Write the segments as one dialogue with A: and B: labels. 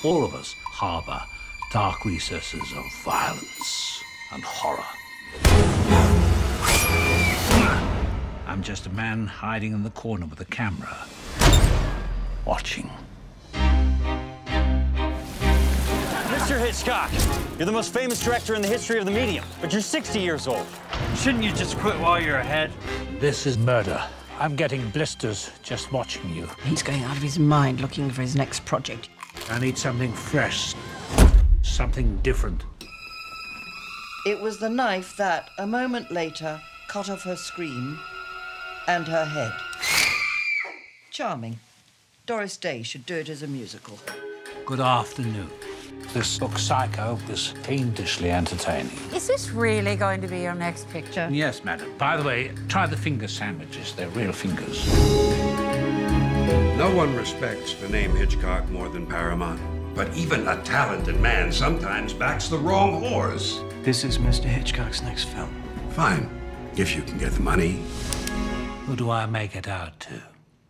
A: All of us harbour dark recesses of violence and horror. I'm just a man hiding in the corner with a camera, watching.
B: Mr. Hitchcock, you're the most famous director in the history of the medium, but you're 60 years old. Shouldn't you just quit while you're ahead?
A: This is murder. I'm getting blisters just watching you.
C: He's going out of his mind looking for his next project.
A: I need something fresh, something different.
D: It was the knife that, a moment later, cut off her scream and her head. Charming. Doris Day should do it as a musical.
A: Good afternoon. This book, Psycho, is fiendishly entertaining.
E: Is this really going to be your next picture?
A: Yes, madam. By the way, try the finger sandwiches. They're real fingers.
F: No one respects the name Hitchcock more than Paramount. But even a talented man sometimes backs the wrong horse.
B: This is Mr. Hitchcock's next film.
F: Fine, if you can get the money.
A: Who do I make it out to?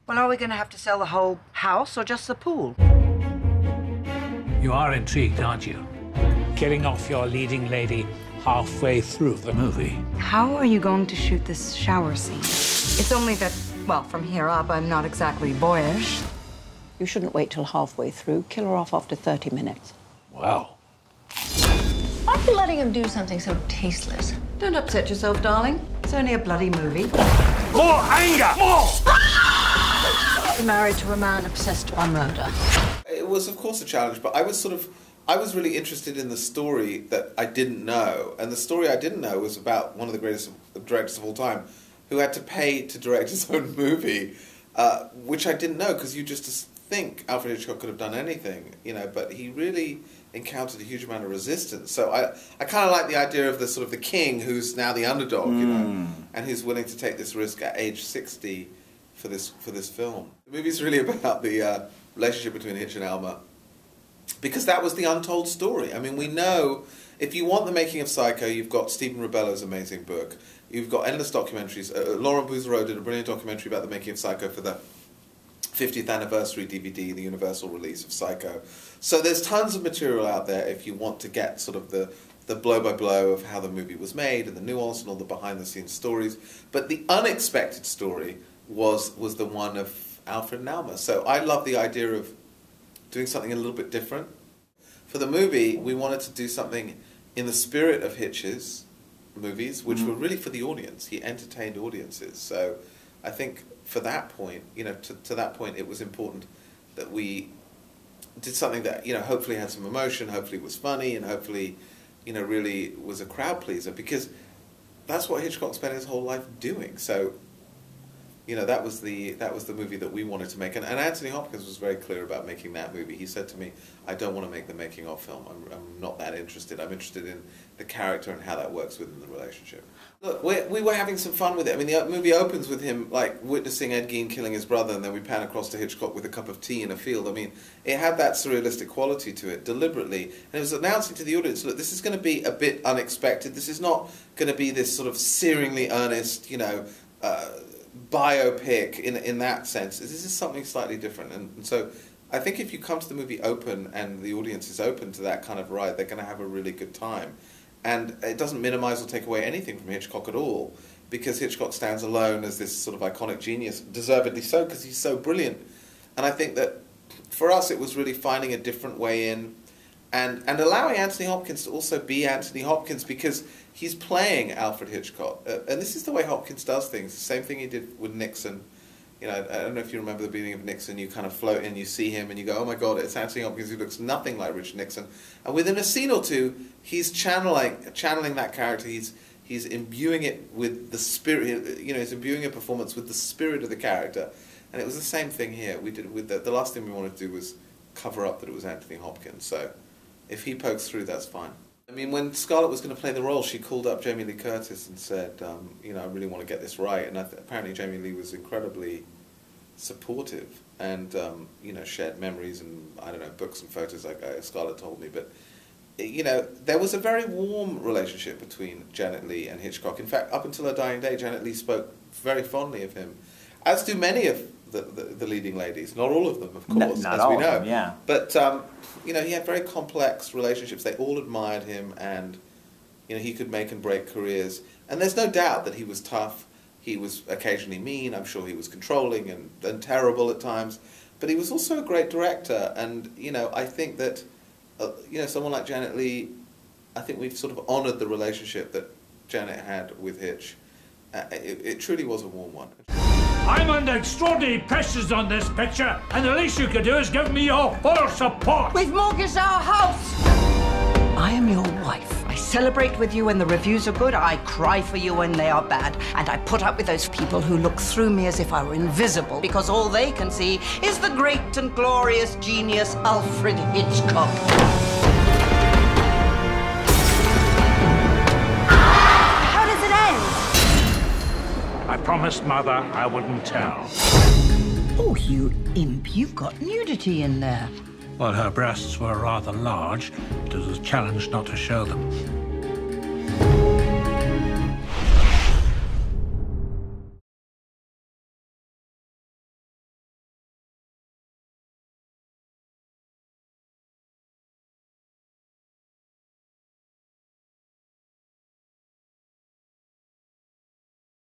D: Well, are we going to have to sell the whole house or just the pool?
A: You are intrigued, aren't you? Killing off your leading lady halfway through the movie.
E: How are you going to shoot this shower scene? It's only that, well, from here up, I'm not exactly boyish.
C: You shouldn't wait till halfway through. Kill her off after 30 minutes.
A: Wow.
G: Why are you letting him do something so tasteless?
D: Don't upset yourself, darling. It's only a bloody movie.
B: More anger! More!
G: You're married to a man obsessed by murder.
H: It was, of course, a challenge, but I was really interested in the story that I didn't know. And the story I didn't know was about one of the greatest directors of all time who had to pay to direct his own movie, which I didn't know, because you just think Alfred Hitchcock could have done anything, you know, but he really encountered a huge amount of resistance. So I kind of like the idea of the sort of the king who's now the underdog, you know, and who's willing to take this risk at age 60 for this film. The movie's really about the relationship between Hitch and Alma, because that was the untold story. I mean, we know, if you want the making of Psycho, you've got Stephen Rebello's amazing book, you've got endless documentaries. Laurent Bouzereau did a brilliant documentary about the making of Psycho for the 50th anniversary DVD, the Universal release of Psycho. So there's tons of material out there if you want to get sort of the blow-by-blow of how the movie was made and the nuance and all the behind-the-scenes stories. But the unexpected story was the one of Alfred and Alma. So I love the idea of doing something a little bit different. For the movie, we wanted to do something in the spirit of Hitch's movies, which were really for the audience. He entertained audiences. So I think for that point, you know, to that point, it was important that we did something that, you know, hopefully had some emotion, hopefully was funny, and hopefully, you know, really was a crowd pleaser, because that's what Hitchcock spent his whole life doing. So, you know, that was the movie that we wanted to make, and Anthony Hopkins was very clear about making that movie. He said to me, "I don't want to make the making of film. I'm not that interested. I'm interested in the character and how that works within the relationship." Look, we were having some fun with it. I mean, the movie opens with him like witnessing Ed Gein killing his brother, and then we pan across to Hitchcock with a cup of tea in a field. I mean, it had that surrealistic quality to it deliberately, and it was announcing to the audience, "Look, this is going to be a bit unexpected. This is not going to be this sort of searingly earnest, you know, biopic in that sense. This is something slightly different." And so I think if you come to the movie open and the audience is open to that kind of ride, they're going to have a really good time. And it doesn't minimize or take away anything from Hitchcock at all, because Hitchcock stands alone as this sort of iconic genius, deservedly so, because he's so brilliant. And I think that for us it was really finding a different way in, and allowing Anthony Hopkins to also be Anthony Hopkins, because he's playing Alfred Hitchcock. And this is the way Hopkins does things. The same thing he did with Nixon. You know, I don't know if you remember the beginning of Nixon. You kind of float in, you see him, and you go, "Oh my God, it's Anthony Hopkins who looks nothing like Richard Nixon." And within a scene or two, he's channeling that character. He's imbuing it with the spirit. You know, he's imbuing a performance with the spirit of the character. And it was the same thing here. We did with the last thing we wanted to do was cover up that it was Anthony Hopkins. So if he pokes through, that's fine. I mean, when Scarlett was going to play the role, she called up Jamie Lee Curtis and said, you know, "I really want to get this right." And apparently Jamie Lee was incredibly supportive and, you know, shared memories and, I don't know, books and photos like Scarlett told me. But, you know, there was a very warm relationship between Janet Leigh and Hitchcock. In fact, up until her dying day, Janet Leigh spoke very fondly of him, as do many of the leading ladies. Not all of them, of course,
I: not
H: as
I: all
H: we
I: of
H: know.
I: them, yeah.
H: But you know, he had very complex relationships. They all admired him, and you know, he could make and break careers. And there's no doubt that he was tough. He was occasionally mean. I'm sure he was controlling and terrible at times. But he was also a great director. And you know, I think that you know, someone like Janet Leigh, I think we've sort of honoured the relationship that Janet had with Hitch. It truly was a warm one.
A: I'm under extraordinary pressures on this picture, and the least you could do is give me your full support.
D: We've mortgaged our house. I am your wife. I celebrate with you when the reviews are good. I cry for you when they are bad. And I put up with those people who look through me as if I were invisible, because all they can see is the great and glorious genius Alfred Hitchcock.
E: How does it end?
A: I promised Mother I wouldn't tell.
D: Oh, you imp, you've got nudity in there.
A: Well, her breasts were rather large. It was a challenge not to show them.